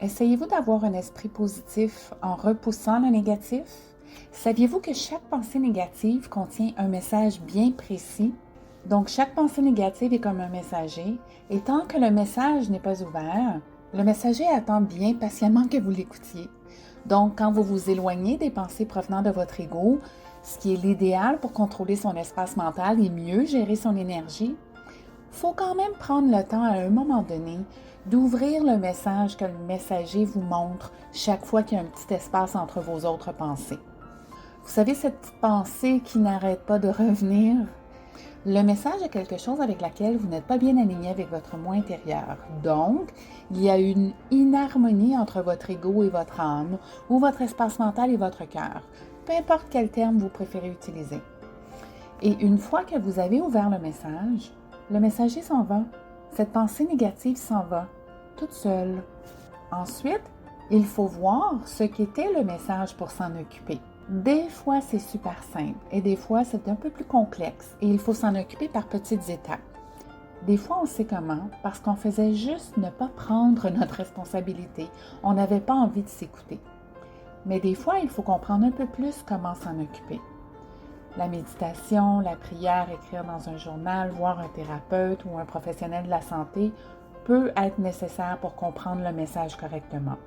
Essayez-vous d'avoir un esprit positif en repoussant le négatif? Saviez-vous que chaque pensée négative contient un message bien précis? Donc, chaque pensée négative est comme un messager, et tant que le message n'est pas ouvert, le messager attend bien patiemment que vous l'écoutiez. Donc, quand vous vous éloignez des pensées provenant de votre ego, ce qui est l'idéal pour contrôler son espace mental et mieux gérer son énergie, il faut quand même prendre le temps à un moment donné d'ouvrir le message que le messager vous montre chaque fois qu'il y a un petit espace entre vos autres pensées. Vous savez, cette petite pensée qui n'arrête pas de revenir? Le message est quelque chose avec laquelle vous n'êtes pas bien aligné avec votre moi intérieur. Donc, il y a une inharmonie entre votre ego et votre âme, ou votre espace mental et votre cœur, peu importe quel terme vous préférez utiliser. Et une fois que vous avez ouvert le messager s'en va. Cette pensée négative s'en va, toute seule. Ensuite, il faut voir ce qu'était le message pour s'en occuper. Des fois, c'est super simple et des fois, c'est un peu plus complexe et il faut s'en occuper par petites étapes. Des fois, on sait comment parce qu'on faisait juste ne pas prendre notre responsabilité. On n'avait pas envie de s'écouter. Mais des fois, il faut comprendre un peu plus comment s'en occuper. La méditation, la prière, écrire dans un journal, voir un thérapeute ou un professionnel de la santé peut être nécessaire pour comprendre le message correctement.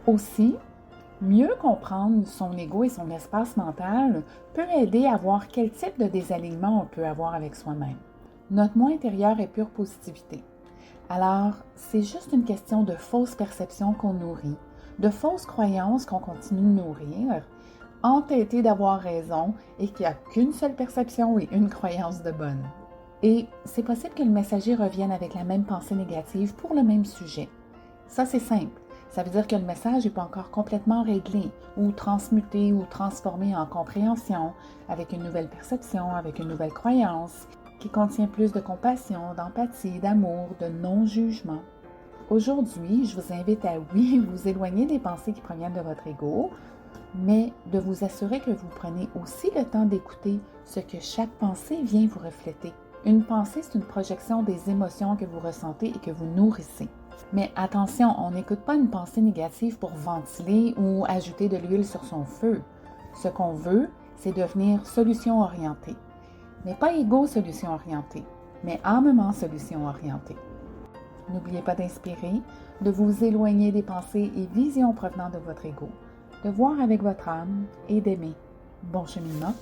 Aussi, mieux comprendre son ego et son espace mental peut aider à voir quel type de désalignement on peut avoir avec soi-même. Notre moi intérieur est pure positivité. Alors, c'est juste une question de fausses perceptions qu'on nourrit, de fausses croyances qu'on continue de nourrir, entêté d'avoir raison et qu'il n'y a qu'une seule perception et une croyance de bonne. Et c'est possible que le messager revienne avec la même pensée négative pour le même sujet. Ça, c'est simple. Ça veut dire que le message n'est pas encore complètement réglé ou transmuté ou transformé en compréhension avec une nouvelle perception, avec une nouvelle croyance qui contient plus de compassion, d'empathie, d'amour, de non-jugement. Aujourd'hui, je vous invite à, oui, vous éloigner des pensées qui proviennent de votre ego, mais de vous assurer que vous prenez aussi le temps d'écouter ce que chaque pensée vient vous refléter. Une pensée, c'est une projection des émotions que vous ressentez et que vous nourrissez. Mais attention, on n'écoute pas une pensée négative pour ventiler ou ajouter de l'huile sur son feu. Ce qu'on veut, c'est devenir solution orientée. Mais pas égo solution orientée, mais âmement solution orientée. N'oubliez pas d'inspirer, de vous éloigner des pensées et visions provenant de votre ego, de voir avec votre âme et d'aimer. Bon cheminement.